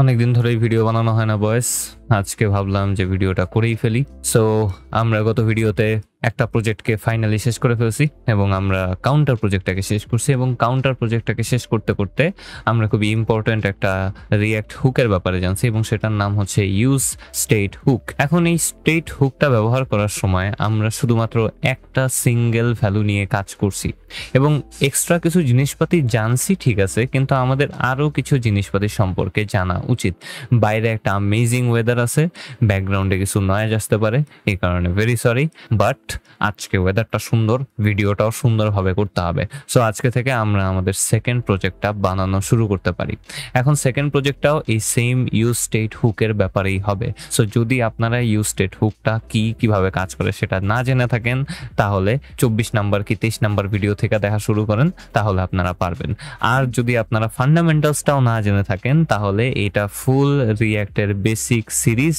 অনেকদিন ধরেই ভিডিও বানানো হয় না বয়েস। আজকে ভাবলাম যে ভিডিওটা করেই ফেলি। সো আমরা গত ভিডিওতে একটা প্রজেক্টকে ফাইনালি শেষ করে ফেলছি এবং আমরা কাউন্টার প্রজেক্টটাকে শেষ করছি এবং কাউন্টার প্রজেক্টটাকে শেষ করতে করতে আমরা খুবই ইম্পর্ট্যান্ট একটা রিঅ্যাক্ট হুকের ব্যাপারে জানছি এবং সেটার নাম হচ্ছে ইউজ স্টেট হুক। এখন এই স্টেট হুকটা ব্যবহার করার সময় আমরা শুধুমাত্র একটা সিঙ্গেল ভ্যালু নিয়ে কাজ করছি এবং এক্সট্রা কিছু জিনিসপাতি জানছি, ঠিক আছে, কিন্তু আমাদের আরও কিছু জিনিসপাতি সম্পর্কে জানা উচিত। বাইরে একটা অ্যামেজিং ওয়েদার আছে, ব্যাকগ্রাউন্ডে কিছু নয়েজ আসতে পারে, এই কারণে ভেরি সরি, বাট আজকে ওয়েদারটা সুন্দর, ভিডিওটাও সুন্দরভাবে করতে হবে। সো আজকে থেকে আমরা আমাদের সেকেন্ড প্রজেক্টটা বানানো শুরু করতে পারি। এখন সেকেন্ড প্রজেক্টটাও এই সেম ইউজ স্টেট হুকের ব্যাপারেই হবে। সো যদি আপনারা ইউজ স্টেট হুকটা কিভাবে কাজ করে সেটা না জেনে থাকেন, তাহলে 24 নাম্বার কি 23 নাম্বার ভিডিও থেকে দেখা শুরু করেন, তাহলে আপনারা পারবেন। আর যদি আপনারা ফান্ডামেন্টালসটাও না জেনে থাকেন, তাহলে এটা ফুল রিঅ্যাক্টের বেসিক সিরিজ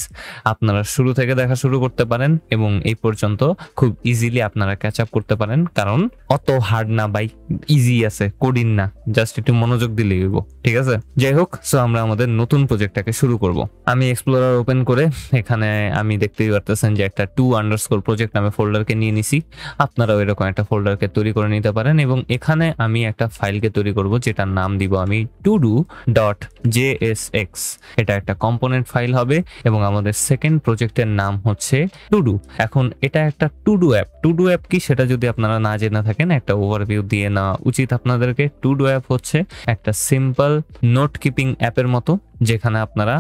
আপনারা শুরু থেকে দেখা শুরু করতে পারেন এবং এই পর্যন্ত খুব ইজিলি আপনারা ক্যাচ আপ করতে পারেন, কারণ অত হার্ড না ভাই, ইজি আছে, কঠিন না, জাস্ট একটু মনোযোগ দিলেই হইব, ঠিক আছে? যাই হোক, সো আমরা আমাদের নতুন প্রজেক্টটাকে শুরু করব। আমি এক্সপ্লোরার ওপেন করে এখানে আমি দেখতেই পারতেছেন যে একটা 2_ প্রজেক্ট নামে ফোল্ডারকে নিয়ে নিছি। আপনারাও এরকম একটা ফোল্ডারকে তৈরি করে নিতে পারেন এবং এখানে আমি একটা ফাইলকে তৈরি করব যেটার নাম দিব আমি todo.jsx। এটা একটা কম্পোনেন্ট ফাইল হবে এবং আমাদের সেকেন্ড প্রজেক্টের নাম হচ্ছে টুডু। এখন এটা একটা টুডু অ্যাপ। টুডু অ্যাপ কি সেটা যদি আপনারা না জেনে থাকেন, একটা ওভারভিউ দিয়ে নেওয়া উচিত আপনাদেরকে। টুডু অ্যাপ হচ্ছে একটা সিম্পল নোট কিপিং অ্যাপের মতো, যেখানে আপনারা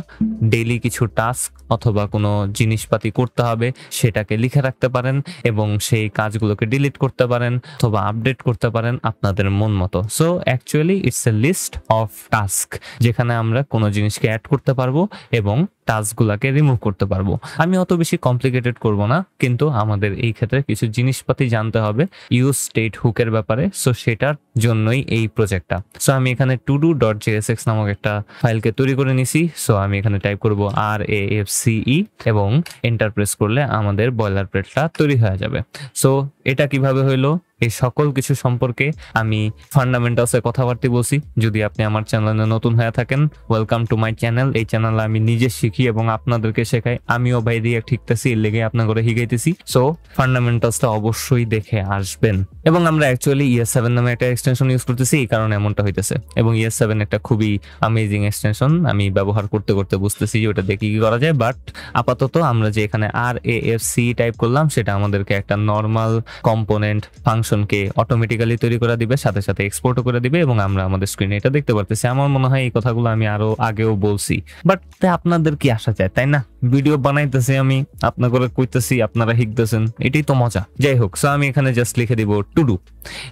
ডেইলি কিছু টাস্ক অথবা কোনো জিনিসপাতি করতে হবে সেটাকে লিখে রাখতে পারেন এবং সেই কাজগুলোকে ডিলিট করতে পারেন অথবা আপডেট করতে পারেন আপনাদের মন মতো। So actually it's a list of task, যেখানে আমরা কোনো জিনিসকে অ্যাড করতে পারবো এবং টাস্কগুলোকে রিমুভ করতে পারবো। আমি অত বেশি কমপ্লিকেটেড করব না, কিন্তু আমাদের এই ক্ষেত্রে কিছু জিনিসপাতি জানতে হবে ইউজ স্টেট হুকের ব্যাপারে। সো সেটার জন্যই এই প্রজেক্টটা। সো আমি এখানে todo.jsx নামক একটা ফাইলকে তৈরি করে নিছি। সো আমি এখানে টাইপ করব RAFCE এবং এন্টার প্রেস করলে আমাদের বয়লার প্লেটটা তৈরি হয়ে যাবে। সো এটা কিভাবে হইলো, এই সকল কিছু সম্পর্কে আমি ফান্ডামেন্টালসে কথাবার্তা বলছি। যদি আপনি আমার চ্যানেলে নতুন হয়ে থাকেন, ওয়েলকাম টু মাই চ্যানেল। এই চ্যানেলে আমি নিজে শিখি এবং আপনাদেরকে শেখাই। আমিও ভাই রিঅ্যাক্ট শিখতেছি, এর লেগে আপনার করে শিখাইতেছি। সো ফান্ডামেন্টালসটা অবশ্যই দেখে আসবেন। এবং আমরা অ্যাকচুয়ালি ES7 নামে একটা এক্সটেনশন ইউজ করতেছি, এই কারণে এমনটা হইতেছে। এবং ES7 একটা খুবই অ্যামেজিং এক্সটেনশন, আমি ব্যবহার করতে করতে বুঝতেছি যে ওটা দেখে কি করা যায়। বাট আপাতত আমরা যে এখানে RAFC টাইপ করলাম, সেটা আমাদেরকে একটা নর্মাল কম্পোনেন্ট ফাংশনকে অটোমেটিক্যালি তৈরি করে দিবে, সাথে সাথে এক্সপোর্টও করে দিবে এবং আমরা আমাদের স্ক্রিনে এটা দেখতে পারতেছি। আমার মনে হয় এই কথাগুলো আমি আরো আগেও বলছি, বাট আপনাদের কি আসা যায়, তাই না? ভিডিও বানাইতেছি আমি, আপনার করে কইতেছি, আপনারা শিখতেছেন, এটাই তো মজা। যাই হোক, সো আমি এখানে জাস্ট লিখে দিব টুডু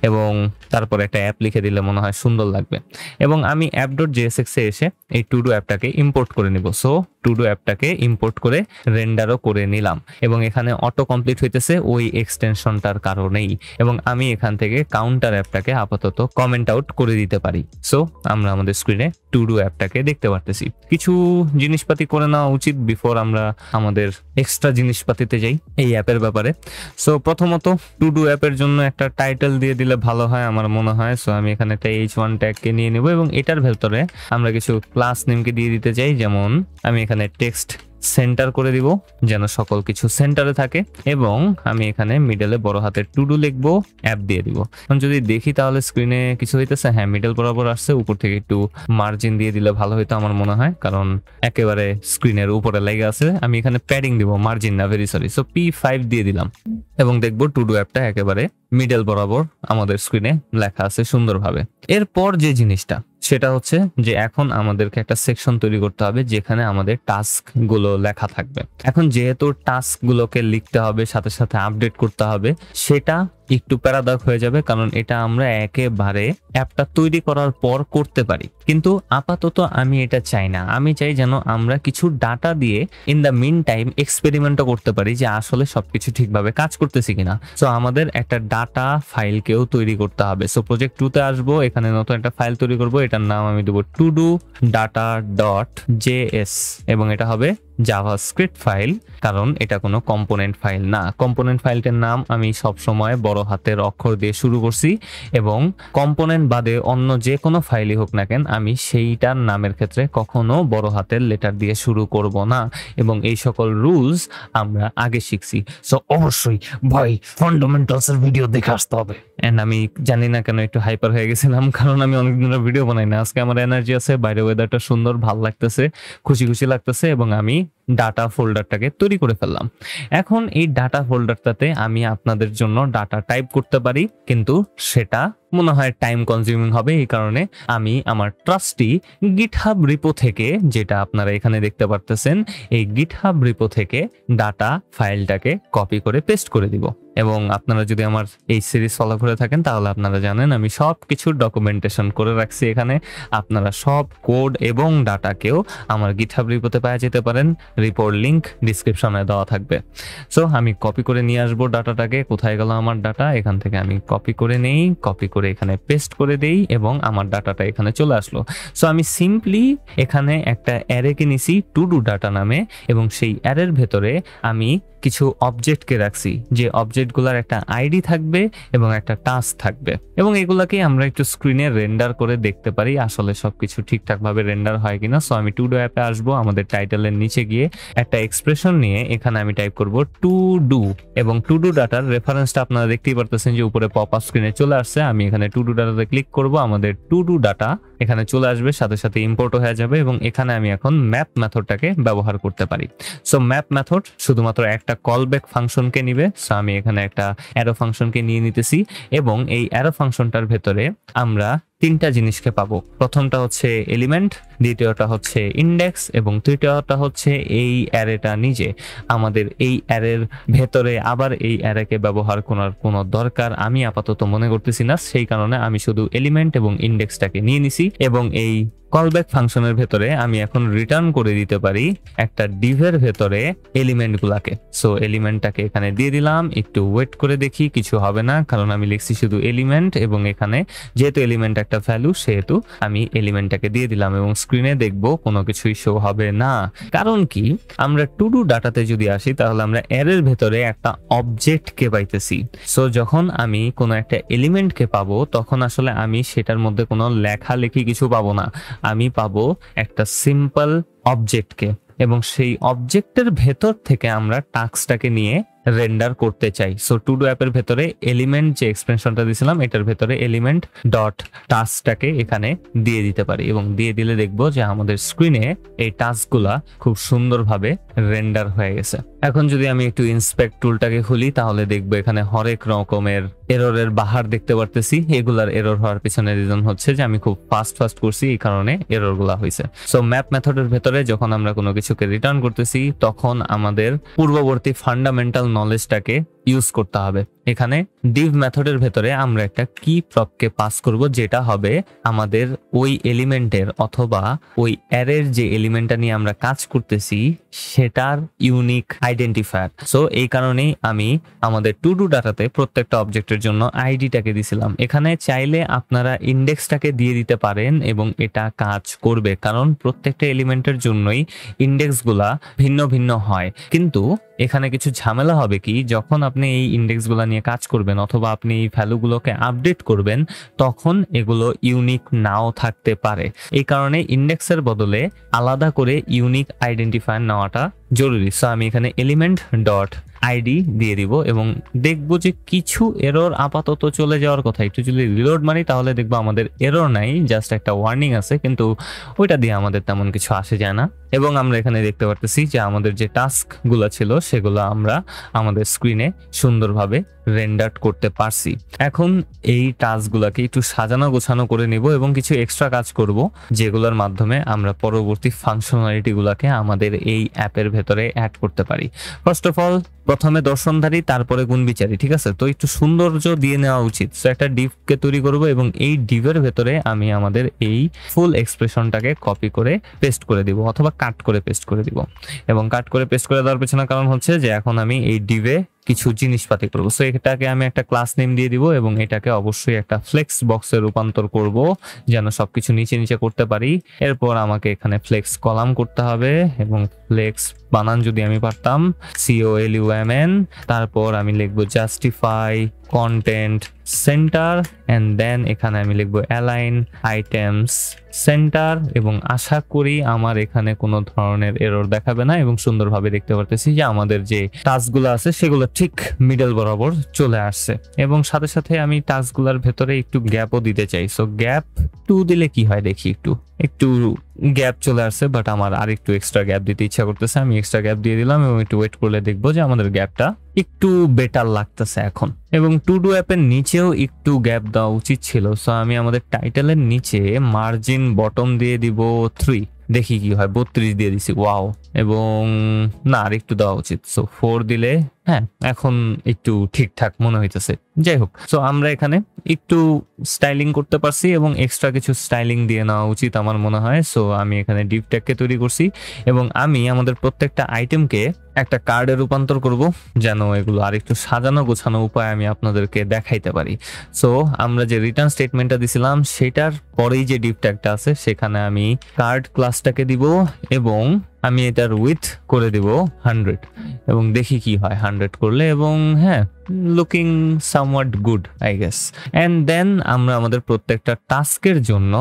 এবং তারপর একটা অ্যাপ লিখে দিলে মনে হয় সুন্দর লাগবে। এবং আমি app.jsx এ এসে এই টুডু অ্যাপটাকে ইম্পোর্ট করে নিব। সো টুডু অ্যাপটাকে ইম্পোর্ট করে রেন্ডারও করে নিলাম এবং এখানে অটো কমপ্লিট হইতেছে ওই এক্সটেনশনটার কারণেই। এবং আমি এখান থেকে কাউন্টার অ্যাপটাকে আপাতত কমেন্ট আউট করে দিতে পারি। সো আমরা আমাদের স্ক্রিনে টুডু অ্যাপটাকে দেখতে পারতেছি। কিছু জিনিসপাতি করে নেওয়া উচিত বিফোর আমরা আমাদের এক্সট্রা জিনিসপাতিতে যাই এই অ্যাপের ব্যাপারে। সো প্রথমত টুডু অ্যাপের জন্য একটা টাইটেল দিয়ে দিলে ভালো হয় আমার মনে হয়। সো আমি এখানে একটা H1 ট্যাগকে নিয়ে নেব এবং এটার ভেতরে আমরা কিছু ক্লাস নেমকে দিয়ে দিতে চাই। যেমন আমি এখানে টেক্সট সেন্টার করে দিব যেন সকল কিছু সেন্টারে থাকে এবং আমি এখানে মিডলে বড় হাতের টুডু লিখবো, অ্যাপ দিয়ে দিব। যদি দেখি তাহলে স্ক্রিনে কিছু হইতেছে, হ্যাঁ মিডল বরাবর আসছে। উপর থেকে একটু মার্জিন দিয়ে দিলে ভালো হইতো আমার মনে হয়, কারণ একেবারে স্ক্রিনের উপরে লেগে আছে। আমি এখানে প্যাডিং দিব, মার্জিন না, ভেরি সরি। সো P5 দিয়ে দিলাম এবং দেখবো টুডু অ্যাপটা একেবারে মিডল বরাবর আমাদের স্ক্রিনে লেখা আছে সুন্দরভাবে। এরপর যে জিনিসটা সেটা হচ্ছে যে এখন আমাদেরকে একটা সেকশন তৈরি করতে হবে যেখানে আমাদের টাস্ক গুলো লেখা থাকবে। এখন যেহেতু টাস্ক গুলোকে লিখতে হবে, সাথে সাথে আপডেট করতে হবে, সেটা একটু প্যারাদায়ক হয়ে যাবে, কারণ এটা আমরা একেবারে অ্যাপটা তৈরি করার পর করতে পারি। কিন্তু আপাতত আমি এটা চাই না। আমি চাই যেন আমরা কিছু ডাটা দিয়ে ইন দ্য মিন টাইম এক্সপেরিমেন্টও করতে পারি যে আসলে সবকিছু ঠিকভাবে কাজ করতেছি কিনা। সো আমাদের একটা ডাটা ফাইলকেও তৈরি করতে হবে। সো প্রজেক্ট 2তে আসবো, এখানে নতুন একটা ফাইল তৈরি করব, এটার নাম আমি দেবো todo.js এবং এটা হবে জাভাস্ক্রিপ্ট ফাইল, কারণ এটা কোনো কম্পোনেন্ট ফাইল না। কম্পোনেন্ট ফাইলটার নাম আমি সবসময় বড় হাতের অক্ষর দিয়ে শুরু করছি, এবং কম্পোনেন্ট বাদে অন্য যে কোনো ফাইলই হোক না কেন আমি সেইটার নামের ক্ষেত্রে কখনো বড় হাতের লেটার দিয়ে শুরু করব না, এবং এই সকল রুলস আমরা আগে শিখছি। সো অবশ্যই ভাই ফান্ডামেন্টালসের ভিডিও দেখে আসতে হবে। এন্ড আমি জানি না কেন একটু হাইপার হয়ে গেছিলাম, কারণ আমি অনেকদিন ধরে ভিডিও বানাই না। আজকে আমার এনার্জি আছে, বাইরে ওয়েদারটা সুন্দর, ভালো লাগতেছে, খুশি খুশি লাগতেছে, এবং আমি ডাটা ফোল্ডারটাকে তৈরি করে ফেললাম। এখন এই ডাটা ফোল্ডারটাতে আমি আপনাদের জন্য ডাটা টাইপ করতে পারি, কিন্তু সেটা মনে হয় টাইম কনজিউমিং হবে। এই কারণে আমি আমার ট্রাস্টি গিটহাব রিপো থেকে, যেটা আপনারা এখানে দেখতে পারতেছেন, এই গিটহাব রিপো থেকে ডাটা ফাইলটাকে কপি করে পেস্ট করে দিব। এবং আপনারা যদি আমার এই সিরিজ ফলো করে থাকেন তাহলে আপনারা জানেন আমি সব কিছুর ডকুমেন্টেশন করে রাখছি এখানে। আপনারা সব কোড এবং ডাটাকেও আমার গিটহাব রিপোতে পাওয়া যেতে পারেন, রিপোর লিংক ডিসক্রিপশনে দেওয়া থাকবে। সো আমি কপি করে নিয়ে আসবো ডাটাটাকে। কোথায় গেল আমার ডাটা? এখান থেকে আমি কপি করে নেই, কপি করে এখানে পেস্ট করে দেই, এবং আমার ডাটাটা এখানে চলে আসলো। সো আমি সিম্পলি এখানে একটা অ্যারেকে নিছি টু ডু ডাটা নামে, এবং সেই অ্যারের ভেতরে আমি কিছু অবজেক্টকে রাখছি, যে অবজেক্টগুলোর একটা আইডি থাকবে এবং একটা টাস্ক থাকবে, এবং এগুলাকে আমরা একটু স্ক্রিনে রেন্ডার করে দেখতে পারি আসলে সবকিছু ঠিকঠাকভাবে রেন্ডার হয় কিনা। সো আমি টু ডু অ্যাপে আসবো, আমাদের টাইটেলের নিচে গিয়ে একটা এক্সপ্রেশন নিয়ে এখানে আমি টাইপ করব টু ডু, এবং টু ডু ডাটার রেফারেন্সটা আপনারা দেখতেই পারতেছেন যে উপরে পপ আপ স্ক্রিনে চলে আসছে। আমি এখানে টু ডু ডাটাতে ক্লিক করব, আমাদের টু ডু ডাটা এখানে চলে আসবে, সাথে সাথে ইম্পোর্ট হয়ে যাবে, এবং এখানে আমি এখন ম্যাপ মেথডটাকে ব্যবহার করতে পারি। সো ম্যাপ মেথড শুধুমাত্র একটা কলব্যাক ফাংশনকে নিবে। সো আমি এখানে একটা অ্যারো ফাংশনকে নিয়ে নিতেছি, এবং এই অ্যারো ফাংশনটার ভেতরে আমরা তিনটা জিনিসকে পাবো। প্রথমটা হচ্ছে এলিমেন্ট, দ্বিতীয়টা হচ্ছে ইন্ডেক্স, এবং তৃতীয়টা হচ্ছে এই অ্যারেটা নিজে। আমাদের এই অ্যারের ভেতরে আবার এই অ্যারেকে ব্যবহার করার কোনো দরকার আমি আপাতত মনে করতেছি না, সেই কারণে আমি শুধু এলিমেন্ট এবং ইন্ডেক্সটাকে নিয়ে নিছি, এবং এই কলব্যাক ফাংশনের ভেতরে আমি এখন রিটার্ন করে দিতে পারি একটা ডিভের ভেতরে এলিমেন্টগুলোকে। সো এলিমেন্টটাকে এখানে দিয়ে দিলাম, একটু ওয়েট করে দেখি, কিছু হবে না, কারণ আমি লিখছি শুধু এলিমেন্ট, এবং এখানে যেহেতু এলিমেন্ট একটা ভ্যালু সেহেতু আমি এলিমেন্টটাকে দিয়ে দিলাম, এবং স্ক্রিনে দেখব কোনো কিছুই শো হবে না। কারণ কি, আমরা টু ডু ডাটাতে যদি আসি তাহলে আমরা অ্যারের ভেতরে একটা অবজেক্টকে পাইতেছি। সো যখন আমি কোনো একটা এলিমেন্টকে পাবো তখন আসলে আমি সেটার মধ্যে কোনো লেখালেখি কিছু পাবো না, আমি পাবো একটা সিম্পল অবজেক্টকে, এবং সেই অবজেক্টের ভেতর থেকে আমরা টাস্কটাকে নিয়ে রেন্ডার করতে চাই। সো টু ডু অ্যাপের ভেতরে এলিমেন্ট যে এক্সপ্রেশনটা দিয়েছিলাম এটার ভেতরে এলিমেন্ট ডট টাস্কটাকে এখানে দিয়ে দিতে পারি, এবং দিয়ে দিলে দেখবো যে আমাদের স্ক্রিনে এই টাস্কগুলা খুব সুন্দরভাবে রেন্ডার হয়ে গেছে। এখন যদি আমি একটু ইন্সপেক্ট টুলটাকে খুলি তাহলে দেখবো এখানে হরেক রকমের এররের বাহার দেখতে পারতেছি। এগুলার এরর হওয়ার পিছনে রিজন হচ্ছে যে আমি খুব ফাস্ট করছি, এই কারণে এররগুলা হয়েছে। সো ম্যাপ মেথডের ভেতরে যখন আমরা কোনো কিছুকে রিটার্ন করতেছি তখন আমাদের পূর্ববর্তী ফান্ডামেন্টাল নলেজটাকে ইউজ করতে হবে। এখানে div মেথডের ভেতরে আমরা একটা কি প্রপকে পাস করব, যেটা হবে আমাদের ওই এলিমেন্টের অথবা ওই অ্যারের যে এলিমেন্টটা নিয়ে আমরা কাজ করতেছি সেটার ইউনিক আইডেন্টিফায়ার। সো এই কারণেই আমি আমাদের টু ডু ডাটাতে প্রত্যেকটা অবজেক্টের জন্য আইডিটাকে দিছিলাম। এখানে চাইলে আপনারা ইন্ডেক্সটাকে দিয়ে দিতে পারেন এবং এটা কাজ করবে, কারণ প্রত্যেকটা এলিমেন্টের জন্যই ইন্ডেক্সগুলা ভিন্ন ভিন্ন হয়। কিন্তু এখানে কিছু ঝামেলা হবে কি, যখন আপনি এই ইন্ডেক্সগুলো নিয়ে কাজ করবেন অথবা আপনি এই ভ্যালুগুলোকে আপডেট করবেন তখন এগুলো ইউনিক নাও থাকতে পারে। এই কারণে ইন্ডেক্সের বদলে আলাদা করে ইউনিক আইডেন্টিফায়ার নেওয়াটা জরুরি। সো আমি এখানে এলিমেন্ট ডট আইডি দিয়ে দিব এবং দেখবো যে কিছু এরর আপাতত চলে যাওয়ার কথা। একটু যদি রিলোড মারি তাহলে দেখবো আমাদের এরর নাই, জাস্ট একটা ওয়ার্নিং আছে, কিন্তু ওইটা দিয়ে আমাদের তেমন কিছু আসে যায় না। এবং আমরা এখানে দেখতে পারতেছি যে আমাদের যে টাস্কগুলো ছিল সেগুলো আমরা আমাদের স্ক্রিনে সুন্দরভাবে রেন্ডার করতে পারছি। এখন এই টাস্কগুলোকে একটু সাজানো গোছানো করে নিব এবং কিছু এক্সট্রা কাজ করব, যেগুলোর মাধ্যমে আমরা পরবর্তী ফাংশনালিটিগুলোকে আমাদের এই অ্যাপের ভেতরে অ্যাড করতে পারি। ফার্স্ট অফ অল প্রথমে দর্শনধারী তারপরে গুণ বিচারী, ঠিক আছে? তো একটু সৌন্দর্য দিয়ে নেওয়া উচিত। সো একটা ডিভকে তৈরি করব এবং এই ডিভের ভেতরে আমি আমাদের এই ফুল এক্সপ্রেশনটাকে কপি করে পেস্ট করে দিব অথবা কাট করে পেস্ট করে দিব। এবং কাট করে পেস্ট করে দেওয়ার পেছনে কারণ হচ্ছে যে এখন আমি এই ডিভে কিছু জিনিসপাতি করব। সো এটাকে আমি একটা ক্লাস নেম দিয়ে দিব এবং এটাকে অবশ্যই একটা ফ্লেক্স বক্সে রূপান্তর করব যেন সবকিছু নিচে নিচে করতে পারি। এরপর আমাকে এখানে ফ্লেক্স কলাম করতে হবে এবং ফ্লেক্স বানান যদি আমি পারতাম COLUMN, তারপর আমি লিখবো justify content center and then এখানে আমি লিখবো অ্যালাইন আইটেমস সেন্টার এবং আশা করি আমার এখানে কোনো ধরনের এরর দেখাবে না এবং সুন্দরভাবে দেখতে পারতেছি যে আমাদের যে টাস্কগুলো আছে সেগুলো ঠিক মিডল বরাবর চলে আসছে এবং সাথে সাথে আমি টাস্কগুলোর ভেতরে একটু গ্যাপও দিতে চাই। সো গ্যাপ 2 দিলে কি হয় দেখি, একটু গ্যাপ চলে আসছে, বাট আমার আর একটু এক্সট্রা গ্যাপ দিতে ইচ্ছা করতেছে। আমি এক্সট্রা গ্যাপ দিয়ে দিলাম এবং একটু ওয়েট করলে দেখবো যে আমাদের গ্যাপটা একটু বেটার লাগতেছে এখন। এবং টু ডু অ্যাপের নিচেও একটু গ্যাপ দেওয়া উচিত ছিল। সো আমি আমাদের টাইটেলের নিচে মার্জিন বটম দিয়ে দিব 3, দেখি কি হয়। 32 দিয়ে দিছি, ওয়াও। এবং না, আর একটু দেওয়া উচিত। সো 4 দিলে হ্যাঁ এখন একটু ঠিকঠাক মনে হইতেছে। যাই হোক, সো আমরা এখানে একটু স্টাইলিং করতে পারছি এবং এক্সট্রা কিছু স্টাইলিং দিয়ে নেওয়া উচিত আমার মনে হয়। সো আমি এখানে ডিভ ট্যাগকে তৈরি করছি এবং আমি আমাদের প্রত্যেকটা আইটেমকে একটা কার্ডে রূপান্তর করব যেন এগুলো আরেকটু সাজানো গোছানো উপায় আমি আপনাদেরকে দেখাইতে পারি। সো আমরা যে রিটার্ন স্টেটমেন্টটা দিছিলাম সেটার পরেই যে ডিভ ট্যাগটা আছে সেখানে আমি কার্ড ক্লাসটাকে দিব এবং আমি এটার উইথ করে দিব 100 এবং দেখি কি হয় 100 করলে। এবং হ্যাঁ, looking somewhat good I guess. And then আমরা আমাদের প্রত্যেকটা টাস্কের জন্য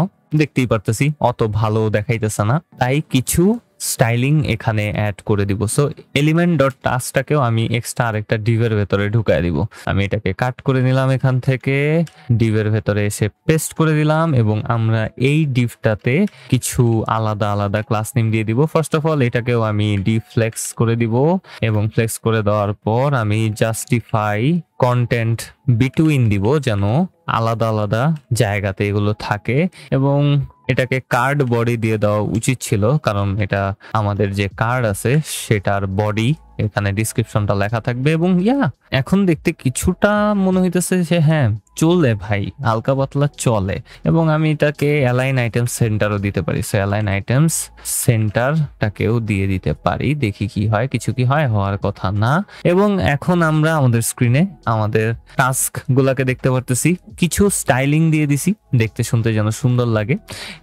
দেখতেই পারতেছি অত ভালো দেখাইতেছে না, তাই কিছু স্টাইলিং এখানে অ্যাড করে দিব। সো এলিমেন্ট ডট টাস্কটাকেও আমি এক্সট্রা আরেকটা ডিভের ভেতরে ঢুকায় দিব। আমি এটাকে কাট করে নিলাম, এখান থেকে ডিভের ভেতরে এসে পেস্ট করে দিলাম এবং আমরা এই ডিভটাতে কিছু আলাদা আলাদা ক্লাস নেম দিয়ে দিব। ফার্স্ট অফ অল এটাকেও আমি ডিভ ফ্লেক্স করে দিব এবং ফ্লেক্স করে দেওয়ার পর আমি জাস্টিফাই কন্টেন্ট বিটুইন দিব যেন আলাদা আলাদা জায়গাতে এগুলো থাকে এবং এটাকে কার্ড বডি দিয়ে দেওয়া উচিত ছিল কারণ এটা আমাদের যে কার্ড আছে সেটার বডি, এখানে ডিসক্রিপশনটা লেখা থাকবে। এবং এখন দেখতে কিছুটা মনে হইতেছে যে হ্যাঁ চলে ভাই, হালকা পাতলা চলে। এবং আমি এটাকে অ্যালাইন আইটেমস সেন্টারও দিতে পারি। সো অ্যালাইন আইটেমস সেন্টারটাকেও দিয়ে দিতে পারি, দেখি কি হয়। কিছু কি হয়, হওয়ার কথা না। এবং এখন আমরা আমাদের স্ক্রিনে আমাদের টাস্ক গুলাকে দেখতে পারতেছি, কিছু স্টাইলিং দিয়ে দিছি দেখতে শুনতে যেন সুন্দর লাগে।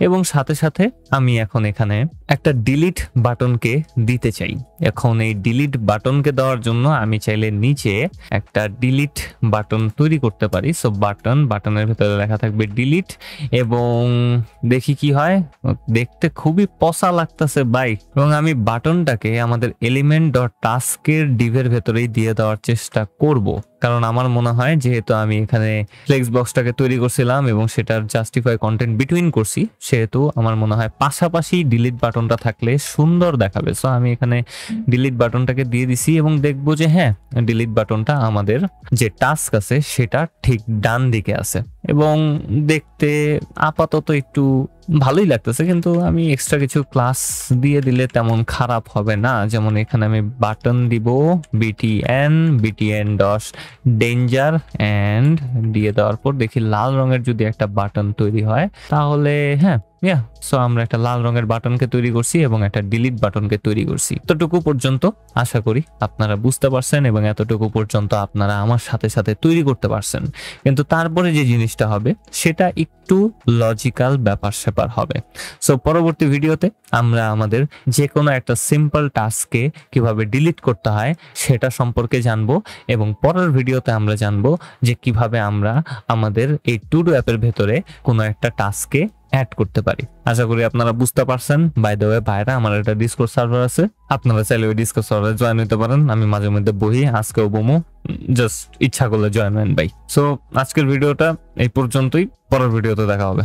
এবং সাথে সাথে আমি এখন এখানে একটা ডিলিট বাটনকে দিতে চাই। এখন এই ডিলিট বাটনকে দেওয়ার জন্য আমি চাইলে নিচে একটা ডিলিট বাটন তৈরি করতে পারি। সো বাটনের ভেতরে লেখা থাকবে ডিলিট এবং দেখি কি হয়। দেখতে খুবই পসা লাগতেছে ভাই। এবং আমি বাটনটাকে আমাদের এলিমেন্ট ডট টাস্কের ডিভের ভেতরেই দিয়ে দেওয়ার চেষ্টা করব, কারণ আমার মনে হয় যেহেতু আমি এখানে ফ্লেক্স বক্সটাকে তৈরি করছিলাম এবং সেটার জাস্টিফাই কন্টেন্ট বিটুইন করছি, সেহেতু আমার মনে হয় পাশাপাশি ডিলিট বাটনটা থাকলে সুন্দর দেখাবে। সো আমি এখানে ডিলিট বাটনটাকে দিয়ে দিছি এবং দেখবো যে হ্যাঁ ডিলিট বাটনটা আমাদের যে টাস্ক আছে সেটা ঠিক ডান দিকে আছে এবং দেখতে আপাতত একটু ভালোই লাগতেছে। কিন্তু আমি এক্সট্রা কিছু ক্লাস দিয়ে দিলে তেমন খারাপ হবে না। যেমন এখানে আমি বাটন দিব BTN ডট ডেঞ্জার এন্ড দিয়ে দেওয়ার পর দেখি লাল রঙের যদি একটা বাটন তৈরি হয় তাহলে হ্যাঁ সো আমরা একটা লাল রঙের বাটনকে তৈরি করছি এবং একটা ডিলিট বাটনকে তৈরি করছি। এতটুকু পর্যন্ত আশা করি আপনারা বুঝতে পারছেন এবং এতটুকু পর্যন্ত আপনারা আমার সাথে সাথে তৈরি করতে পারছেন। কিন্তু তারপরে যে জিনিসটা হবে সেটা একটু লজিক্যাল ব্যাপার স্যাপার হবে। সো পরবর্তী ভিডিওতে আমরা আমাদের যে কোনো একটা সিম্পল টাস্ককে কিভাবে ডিলিট করতে হয় সেটা সম্পর্কে জানবো এবং পরের ভিডিওতে আমরা জানবো যে কিভাবে আমরা আমাদের এই টু ডু অ্যাপের ভেতরে কোনো একটা টাস্ককে অ্যাড করতে পারি। আশা করি আপনারা বুঝতে পারছেন। বাই দ্য ওয়ে ভাইরা, আমার একটা ডিসকর্ড সার্ভার আছে, আপনারা চাইলে ওই ডিসকর্ড সার্ভারে জয়েন হতে পারেন। আমি মাঝে মধ্যে বহি, আজকেও বমু, জাস্ট ইচ্ছা করলে জয়েন হন ভাই। সো আজকের ভিডিওটা এই পর্যন্তই, পরের ভিডিওতে দেখা হবে।